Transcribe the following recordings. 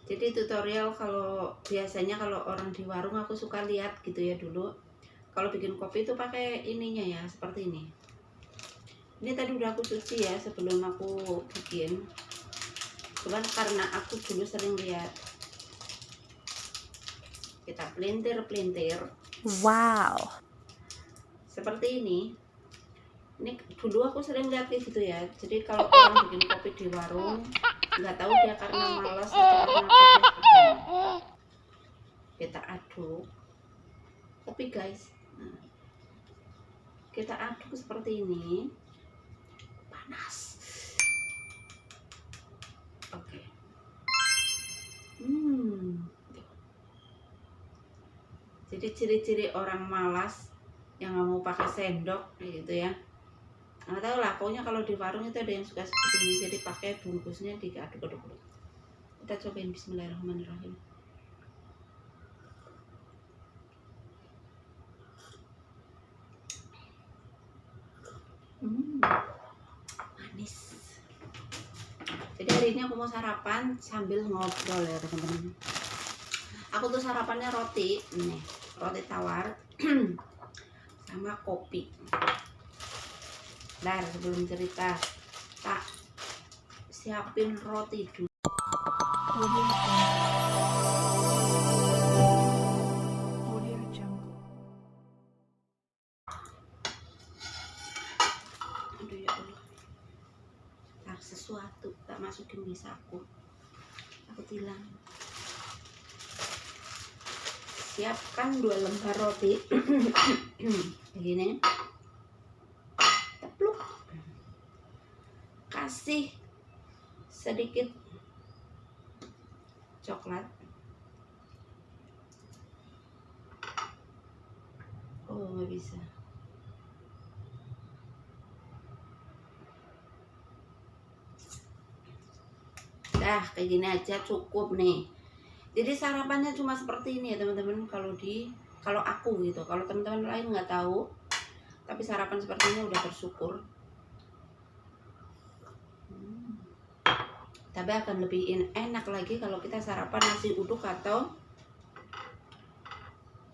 Jadi tutorial kalau biasanya kalau orang di warung aku suka lihat gitu ya dulu. Kalau bikin kopi itu pakai ininya ya, seperti ini. Ini tadi udah aku cuci ya sebelum aku bikin. Cuman karena aku dulu sering lihat, kita pelintir-pelintir. Wow. Seperti ini. Ini dulu aku sering lihat kayak gitu ya. Jadi kalau orang bikin kopi di warung, nggak tahu dia karena malas atau karena apa dia seperti ini. Kita aduk kopi guys. Nah, kita aduk seperti ini. Panas. Oke. Jadi ciri-ciri orang malas yang nggak mau pakai sendok gitu ya. Nggak tahu lah, pokoknya kalau di warung itu ada yang suka seperti ini. Jadi pakai bungkusnya diaduk-aduk dulu. Kita cobain, bismillahirrahmanirrahim. Manis. Jadi hari ini aku mau sarapan sambil ngobrol ya teman-teman. Aku tuh sarapannya roti, nih roti tawar sama kopi. Bentar, sebelum cerita, tak siapin roti dulu. Aduh ya Allah, tak sesuatu tak masukin di saku, aku tilang. Siapkan 2 lembar roti begini, tepluk, kasih sedikit coklat. Oh nggak bisa. Dah kayak gini aja cukup nih. Jadi sarapannya cuma seperti ini ya teman-teman. Kalau aku gitu, kalau teman-teman lain nggak tahu, tapi sarapan seperti ini udah bersyukur. Tapi akan lebih enak lagi kalau kita sarapan nasi uduk atau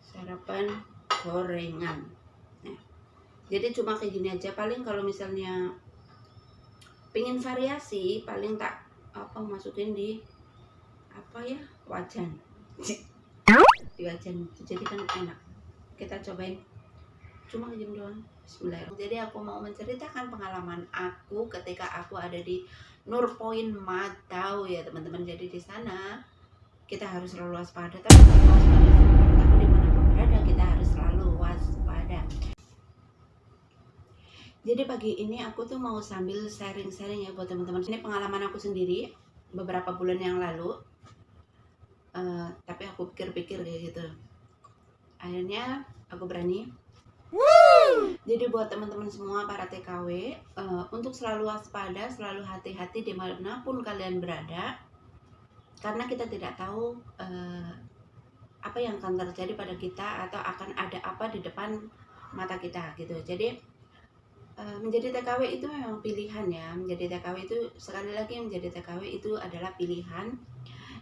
sarapan gorengan. Nah, jadi cuma kayak gini aja. Paling kalau misalnya pingin variasi, paling tak masukin di wajan. Di wajan, jadi kan enak. Kita cobain. Cuma kayak gini doang. Bismillahirrahmanirrahim. Jadi aku mau menceritakan pengalaman aku ketika aku ada di Nurpoint Matau ya teman-teman. Jadi di sana kita harus selalu waspada. Tapi dimanapun berada kita harus selalu waspada. Jadi pagi ini aku tuh mau sambil sharing-sharing ya buat teman-teman. Ini pengalaman aku sendiri beberapa bulan yang lalu. Tapi aku pikir-pikir kayak gitu. Akhirnya aku berani. Jadi buat teman-teman semua para TKW, untuk selalu waspada, selalu hati-hati dimanapun kalian berada, karena kita tidak tahu apa yang akan terjadi pada kita atau akan ada apa di depan mata kita gitu. Jadi menjadi TKW itu memang pilihan ya. Menjadi TKW itu sekali lagi menjadi TKW itu adalah pilihan,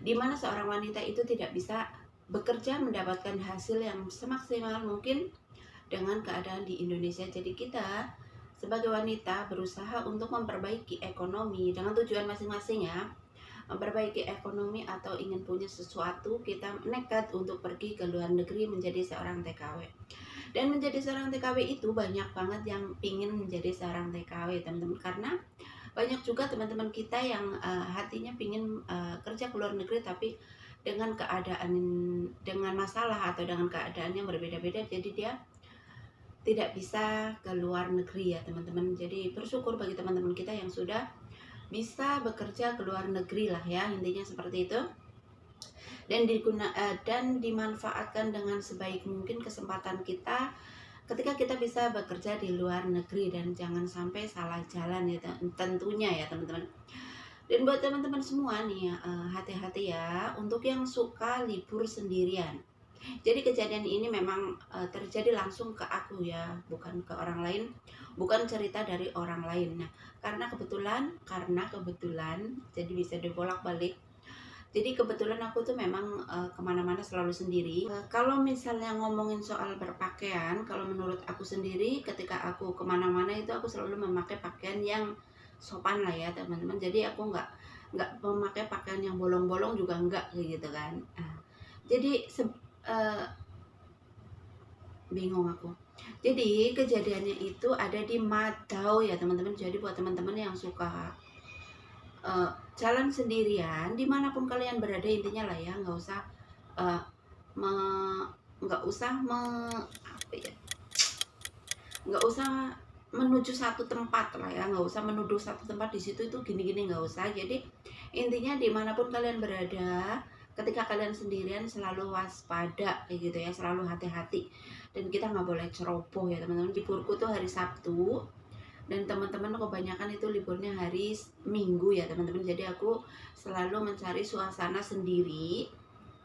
dimana seorang wanita itu tidak bisa bekerja mendapatkan hasil yang semaksimal mungkin dengan keadaan di Indonesia. Jadi kita sebagai wanita berusaha untuk memperbaiki ekonomi dengan tujuan masing-masing ya. Memperbaiki ekonomi atau ingin punya sesuatu, kita nekat untuk pergi ke luar negeri menjadi seorang TKW. Dan menjadi seorang TKW itu banyak banget yang ingin menjadi seorang TKW teman-teman, karena banyak juga teman-teman kita yang hatinya ingin kerja ke luar negeri tapi dengan masalah atau dengan keadaan yang berbeda-beda, jadi dia tidak bisa ke luar negeri ya teman-teman. Jadi bersyukur bagi teman-teman kita yang sudah bisa bekerja ke luar negeri lah ya, intinya seperti itu. Dan dimanfaatkan dengan sebaik mungkin kesempatan kita ketika kita bisa bekerja di luar negeri, dan jangan sampai salah jalan ya tentunya ya teman-teman. Dan buat teman-teman semua nih hati-hati ya untuk yang suka libur sendirian. Jadi kejadian ini memang terjadi langsung ke aku ya, bukan ke orang lain, bukan cerita dari orang lain. Nah, karena kebetulan jadi bisa dibolak-balik. Jadi kebetulan aku tuh memang kemana-mana selalu sendiri. Kalau misalnya ngomongin soal berpakaian, kalau menurut aku sendiri ketika aku kemana-mana itu aku selalu memakai pakaian yang sopan lah ya teman-teman. Jadi aku nggak memakai pakaian yang bolong-bolong juga enggak kayak gitu kan. Jadi bingung aku. Jadi kejadiannya itu ada di Madau ya teman-teman. Jadi buat teman-teman yang suka jalan sendirian dimanapun kalian berada, intinya lah ya nggak usah uh, nggak usah apa ya, nggak usah menuju satu tempat lah ya, nggak usah menuduh satu tempat di situ itu gini-gini, nggak usah. Jadi intinya dimanapun kalian berada, ketika kalian sendirian selalu waspada kayak gitu ya, selalu hati-hati, dan kita nggak boleh ceroboh ya teman-teman. Liburku tuh hari Sabtu, dan teman-teman kebanyakan itu liburnya hari Minggu ya teman-teman. Jadi aku selalu mencari suasana sendiri,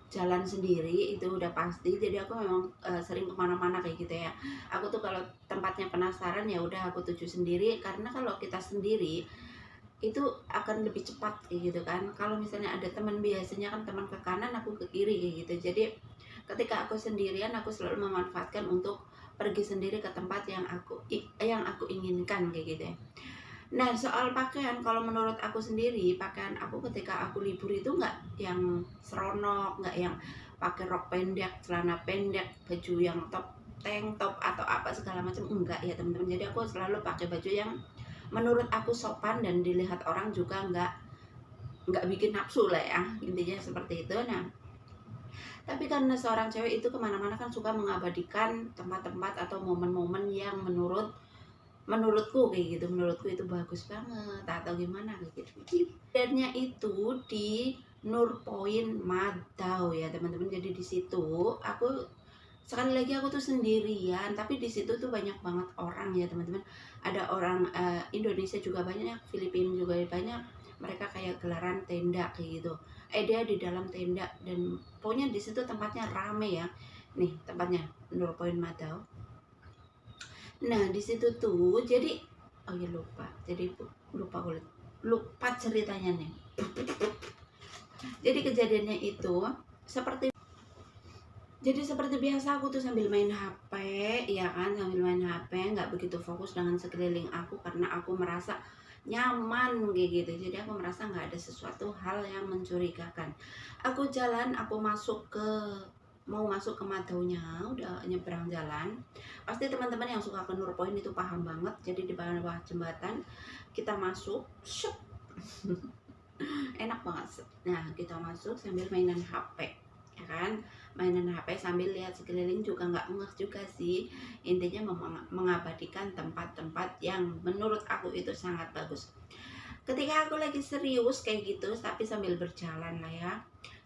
jalan sendiri, itu udah pasti. Jadi aku memang sering kemana-mana kayak gitu ya. Aku tuh kalau tempatnya penasaran ya udah aku tuju sendiri, karena kalau kita sendiri itu akan lebih cepat kayak gitu kan. Kalau misalnya ada teman, biasanya kan teman ke kanan aku ke kiri kayak gitu. Jadi ketika aku sendirian aku selalu memanfaatkan untuk pergi sendiri ke tempat yang aku inginkan kayak gitu ya. Nah soal pakaian, kalau menurut aku sendiri, pakaian aku ketika aku libur itu nggak yang seronok, nggak yang pakai rok pendek, celana pendek, baju yang tank top atau apa segala macam, enggak ya teman-teman. Jadi aku selalu pakai baju yang menurut aku sopan dan dilihat orang juga nggak bikin nafsu lah ya, intinya seperti itu. Nah tapi karena seorang cewek itu kemana-mana kan suka mengabadikan tempat-tempat atau momen-momen yang menurutku kayak gitu, menurutku itu bagus banget atau gimana kayak gitu. Dannya itu di Nur Point Madau ya teman-teman. Jadi di situ aku sekali lagi aku tuh sendirian, tapi di situ tuh banyak banget orang ya teman-teman. Ada orang Indonesia juga banyak, Filipina juga banyak. Mereka kayak gelaran tenda kayak gitu. Dia di dalam tenda, dan pokoknya di situ tempatnya rame ya. Nih tempatnya Nur Point Madau. Nah di situ tuh jadi oh ya lupa, jadi lupa ceritanya nih. Jadi kejadiannya itu seperti biasa aku tuh sambil main HP ya kan, sambil main HP nggak begitu fokus dengan sekeliling aku karena aku merasa nyaman kayak gitu. Jadi aku merasa nggak ada sesuatu hal yang mencurigakan. Aku jalan, aku mau masuk ke Madaunya, udah nyebrang jalan. Pasti teman-teman yang suka ke Nur Point itu paham banget. Jadi di bawah jembatan kita masuk, syuk. Enak banget. Nah kita masuk sambil mainan HP ya kan, mainan HP sambil lihat sekeliling juga nggak ngeh juga sih. Intinya mengabadikan tempat-tempat yang menurut aku itu sangat bagus. Ketika aku lagi serius kayak gitu tapi sambil berjalan lah ya,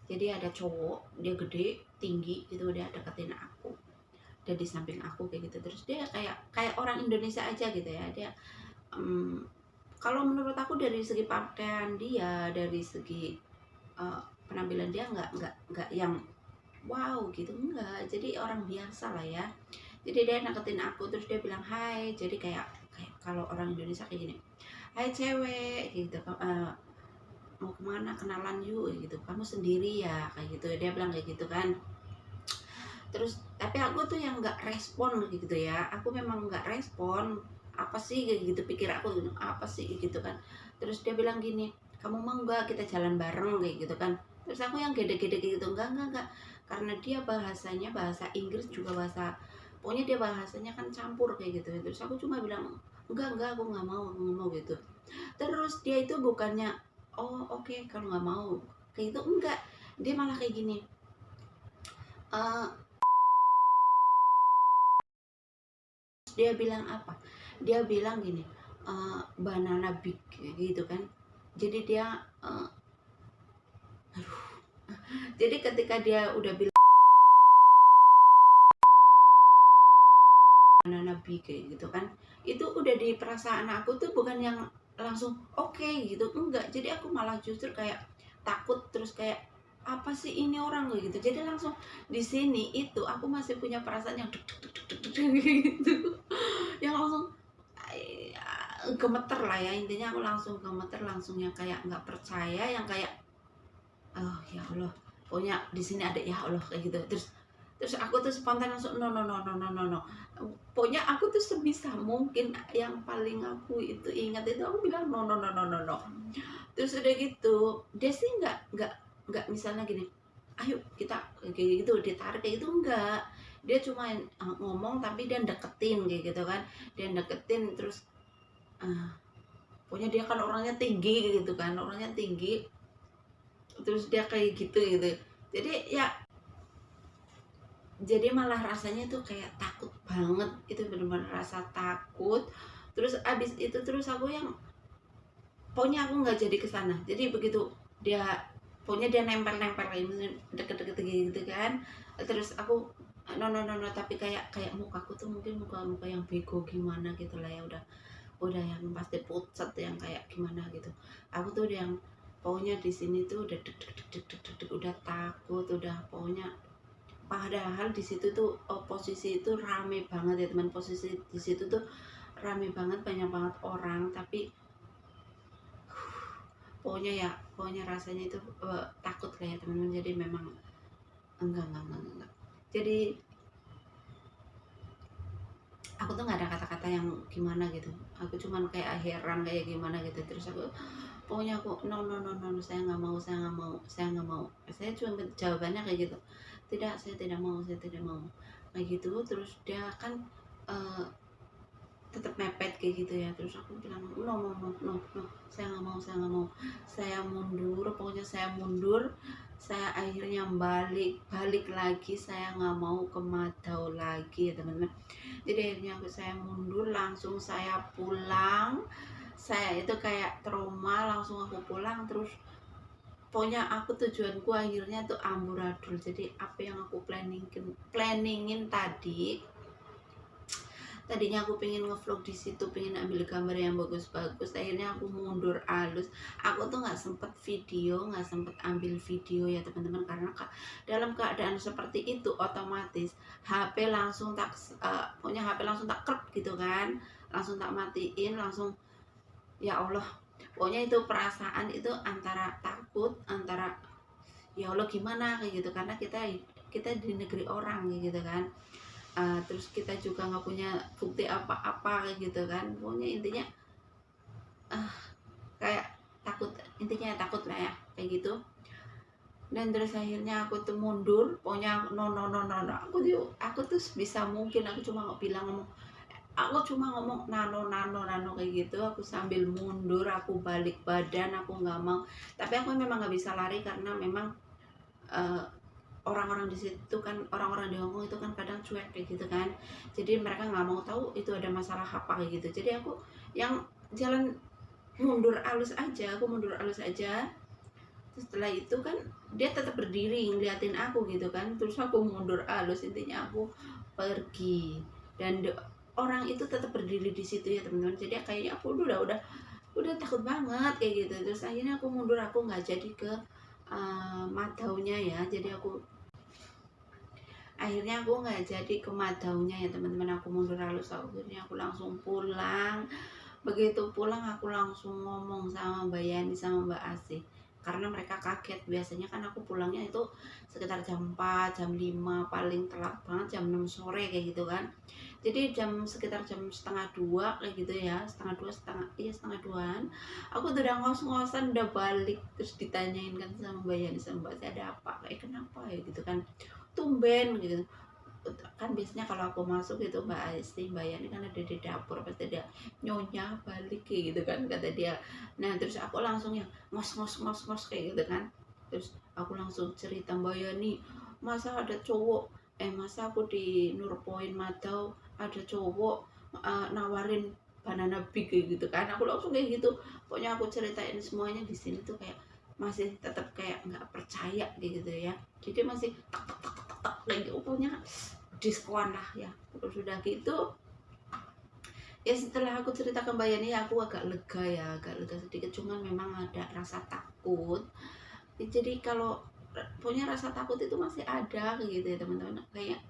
jadi ada cowok, dia gede tinggi gitu, dia deketin aku, dia di samping aku kayak gitu. Terus dia kayak orang Indonesia aja gitu ya. Dia kalau menurut aku dari segi pakaian dia, dari segi penampilan dia nggak yang wow gitu, enggak. Jadi orang biasa lah ya. Jadi dia naketin aku, terus dia bilang hai. Jadi kayak kalau orang Indonesia kayak gini, hai cewek gitu, mau kemana, kenalan yuk gitu, kamu sendiri ya kayak gitu, dia bilang kayak gitu kan. Terus tapi aku tuh yang nggak respon gitu ya, aku memang nggak respon. Apa sih kayak gitu, pikir aku apa sih gitu kan. Terus dia bilang gini, kamu mau nggak kita jalan bareng kayak gitu kan. Terus aku yang gede-gede gitu, enggak, karena dia bahasanya bahasa Inggris juga bahasa, pokoknya dia bahasanya kan campur kayak gitu. Terus aku cuma bilang enggak, aku nggak mau gitu. Terus dia itu bukannya oh oke, kalau nggak mau kayak gitu, enggak. Dia malah kayak gini, dia bilang apa, dia bilang gini, banana big gitu kan. Jadi dia jadi ketika dia udah bilang banana big kayak gitu kan, itu udah di perasaan aku tuh bukan yang langsung oke gitu, enggak. Jadi aku malah justru kayak takut, terus kayak apa sih ini orang kayak gitu. Jadi langsung di sini itu aku masih punya perasaan yang gitu, yang langsung gemeter lah ya. Intinya aku langsung gemeter, langsung yang kayak nggak percaya, yang kayak oh ya Allah, pokoknya di sini ada ya Allah kayak gitu. Terus aku tuh spontan langsung no no no no no no no. Pokoknya aku tuh sebisa mungkin yang paling aku itu ingat itu aku bilang no no no no no no. Terus udah gitu dia sih nggak misalnya gini, ayo kita kayak gitu ditarik kayak gitu, enggak. Dia cuma ngomong tapi dia deketin kayak gitu kan, dia deketin terus pokoknya dia kan orangnya tinggi gitu kan, orangnya tinggi, terus dia kayak gitu gitu. Jadi malah rasanya tuh kayak takut banget, itu benar-benar rasa takut. Terus abis itu terus aku yang pokoknya aku nggak jadi kesana. Jadi begitu dia pokoknya dia nempel-nempel deket-deket gitu kan, terus aku no no no no, tapi kayak mukaku tuh mungkin muka yang bego gimana gitu lah ya, udah yang pasti pucat yang kayak gimana gitu. Aku tuh yang pokoknya di sini tuh udah deg deg deg deg deg deg, udah takut, udah pokoknya. Padahal di situ tuh posisi itu rame banget ya teman, posisi di situ tuh rame banget, banyak banget orang, tapi pokoknya rasanya itu takut lah ya teman-teman. Jadi memang enggak. Jadi aku tuh nggak ada kata-kata yang gimana gitu, aku cuman kayak heran kayak gimana gitu. Terus aku pokoknya aku no no no no, saya nggak mau, saya cuma jawabannya kayak gitu, tidak, saya tidak mau kayak gitu. Terus dia kan tetap mepet kayak gitu ya. Terus aku bilang no no no no no, saya nggak mau, saya mundur, pokoknya saya mundur. Saya akhirnya balik lagi, saya nggak mau ke Madau lagi ya teman-teman. Jadi akhirnya saya mundur, langsung saya pulang. Saya itu kayak trauma, langsung aku pulang. Terus pokoknya aku tujuanku akhirnya tuh amburadul. Jadi apa yang aku planningin tadinya aku pengen ngevlog di situ, pengen ambil gambar yang bagus-bagus. Akhirnya aku mundur alus. Aku tuh nggak sempet ambil video ya teman-teman, karena dalam keadaan seperti itu otomatis HP langsung tak krep gitu kan, langsung tak matiin, langsung ya Allah. Pokoknya itu perasaan itu antara takut, antara ya Allah gimana kayak gitu, karena kita di negeri orang gitu kan. Terus kita juga nggak punya bukti apa-apa kayak gitu kan. Pokoknya intinya kayak intinya takut lah ya kayak gitu. Dan terus akhirnya aku tuh mundur, pokoknya no no no no, no. Aku tuh bisa mungkin aku cuma ngomong nano kayak gitu. Aku sambil mundur, aku balik badan, aku nggak mau. Tapi aku memang nggak bisa lari karena memang orang-orang di situ kan, orang-orang di Hongkong itu kan kadang cuek kayak gitu kan. Jadi mereka nggak mau tahu itu ada masalah apa kayak gitu. Jadi aku yang jalan mundur alus aja. Terus setelah itu kan dia tetap berdiri ngeliatin aku gitu kan. Terus aku mundur alus, intinya aku pergi. Dan orang itu tetap berdiri di situ ya teman-teman. Jadi kayaknya aku udah takut banget kayak gitu. Terus akhirnya aku mundur, aku nggak jadi ke Madaunya ya. Jadi akhirnya aku nggak jadi ke Madaunya ya teman-teman. Aku mundur halus, akhirnya aku langsung pulang. Begitu pulang aku langsung ngomong sama Mbak Yani sama Mbak Asih, karena mereka kaget. Biasanya kan aku pulangnya itu sekitar jam 4, jam 5, paling telat banget jam 6 sore kayak gitu kan. Jadi sekitar jam setengah 2 kayak gitu ya, setengah 2an aku tuh udah ngos-ngosan, udah balik. Terus ditanyain kan sama Mbak Yani sama Mbak Asih, ada apa, kayak kenapa ya gitu kan, tumben gitu kan. Biasanya kalau aku masuk itu Mbak Asti, Mbak Yani kan ada di dapur, pasti dia nyonya balik kayak gitu kan, kata dia. Nah terus aku langsung ya ngos kayak gitu kan. Terus aku langsung cerita, Mbak Yani, masa aku di Nurpoint Madau ada cowok nawarin banana big kayak gitu kan. Aku langsung kayak gitu. Pokoknya aku ceritain semuanya di sini tuh kayak masih tetap kayak nggak percaya gitu ya. Jadi masih tak lagi, pokoknya diskon lah ya. Terus udah gitu ya, setelah aku cerita ke Mbak Yani aku agak lega sedikit. Cuman memang ada rasa takut. Jadi kalau punya rasa takut itu masih ada kayak gitu ya teman-teman. Kayak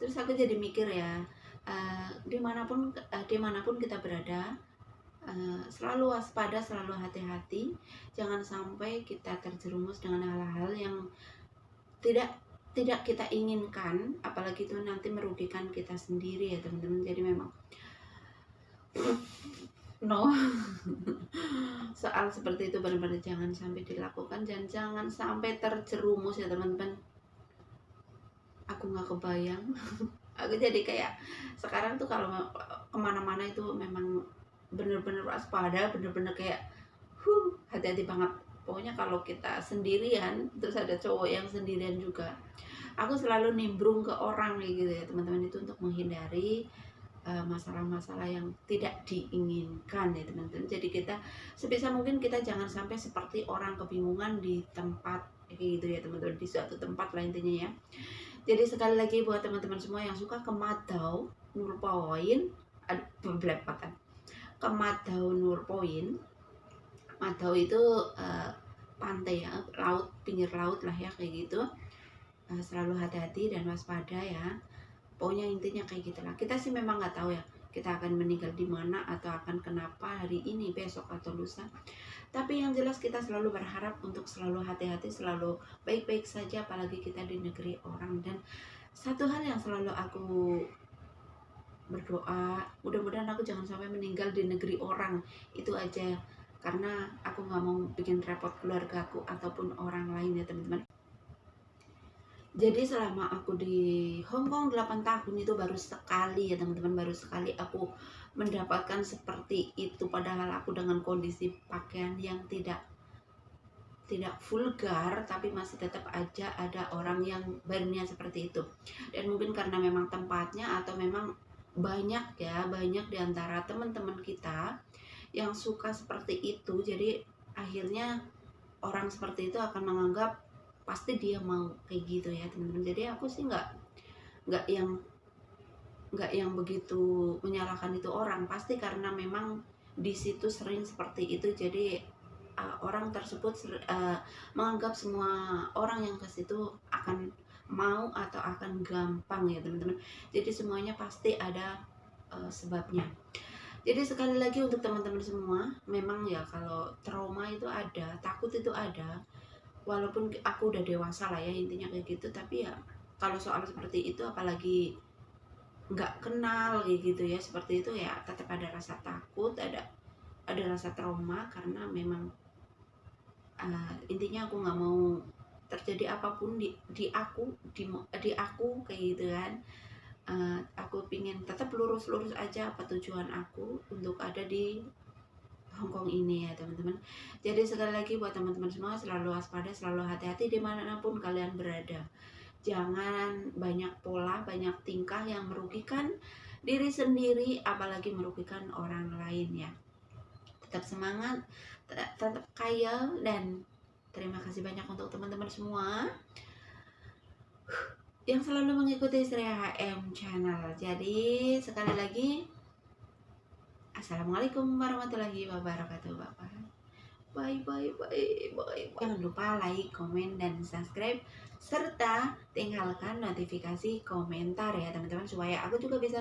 terus aku jadi mikir ya, dimanapun kita berada, selalu waspada, selalu hati-hati, jangan sampai kita terjerumus dengan hal-hal yang tidak kita inginkan, apalagi itu nanti merugikan kita sendiri ya teman-teman. Jadi memang no soal seperti itu benar-benar jangan sampai dilakukan dan jangan sampai terjerumus ya teman-teman. Aku nggak kebayang aku jadi kayak sekarang tuh kalau kemana-mana itu memang bener-bener waspada, bener-bener kayak hati-hati banget. Pokoknya kalau kita sendirian terus ada cowok yang sendirian juga, aku selalu nimbrung ke orang kayak gitu ya teman-teman, itu untuk menghindari masalah-masalah yang tidak diinginkan ya teman-teman. Jadi kita sebisa mungkin kita jangan sampai seperti orang kebingungan di tempat kayak gitu ya teman-teman, di suatu tempat lah intinya ya. Jadi sekali lagi buat teman-teman semua yang suka ke Madau Nurpoint, belepotan ke Madau Nurpoint. Madau itu pantai ya, laut, pinggir laut lah ya kayak gitu. Selalu hati-hati dan waspada ya. Pokoknya intinya kayak gitulah. Kita sih memang nggak tahu ya kita akan meninggal di mana atau akan kenapa hari ini, besok atau lusa. Tapi yang jelas kita selalu berharap untuk selalu hati-hati, selalu baik-baik saja, apalagi kita di negeri orang. Dan satu hal yang selalu aku berdoa, mudah-mudahan aku jangan sampai meninggal di negeri orang, itu aja. Karena aku nggak mau bikin repot keluargaku ataupun orang lain ya teman-teman. Jadi selama aku di Hong Kong 8 tahun itu baru sekali ya teman-teman, baru sekali aku mendapatkan seperti itu. Padahal aku dengan kondisi pakaian yang tidak vulgar, tapi masih tetap aja ada orang yang berniat seperti itu. Dan mungkin karena memang tempatnya atau memang banyak diantara teman-teman kita yang suka seperti itu. Jadi akhirnya orang seperti itu akan menganggap pasti dia mau kayak gitu ya teman-teman. Jadi aku sih nggak yang begitu menyalahkan itu orang, pasti karena memang di situ sering seperti itu. Jadi orang tersebut menganggap semua orang yang ke situ akan mau atau akan gampang ya teman-teman. Jadi semuanya pasti ada sebabnya. Jadi sekali lagi untuk teman-teman semua, memang ya kalau trauma itu ada, takut itu ada. Walaupun aku udah dewasa lah ya intinya kayak gitu, tapi ya kalau soal seperti itu apalagi nggak kenal kayak gitu ya seperti itu ya, tetap ada rasa takut, ada rasa trauma. Karena memang intinya aku nggak mau terjadi apapun di aku kayak gitu kan. Aku pingin tetap lurus aja apa tujuan aku untuk ada di Hong Kong ini ya teman-teman. Jadi sekali lagi buat teman-teman semua, selalu waspada, selalu hati-hati dimanapun kalian berada. Jangan banyak pola, banyak tingkah yang merugikan diri sendiri, apalagi merugikan orang lain ya. Tetap semangat, tetap kaya, dan terima kasih banyak untuk teman-teman semua yang selalu mengikuti Sri HM channel. Jadi sekali lagi, assalamualaikum warahmatullahi wabarakatuh Bapak. Bye. Jangan lupa like, komen, dan subscribe, serta tinggalkan notifikasi komentar ya teman-teman, supaya aku juga bisa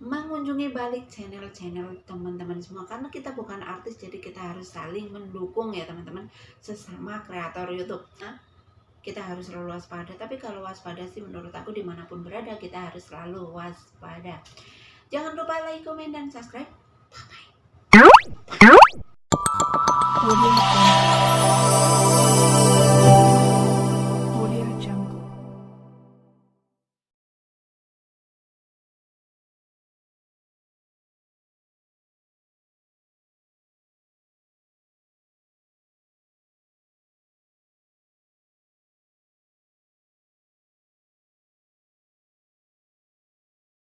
mengunjungi balik channel teman-teman semua. Karena kita bukan artis, jadi kita harus saling mendukung ya teman-teman, sesama kreator YouTube. Kita harus selalu waspada. Tapi kalau waspada sih menurut aku dimanapun berada kita harus selalu waspada. Jangan lupa like, komen, dan subscribe. Bye-bye.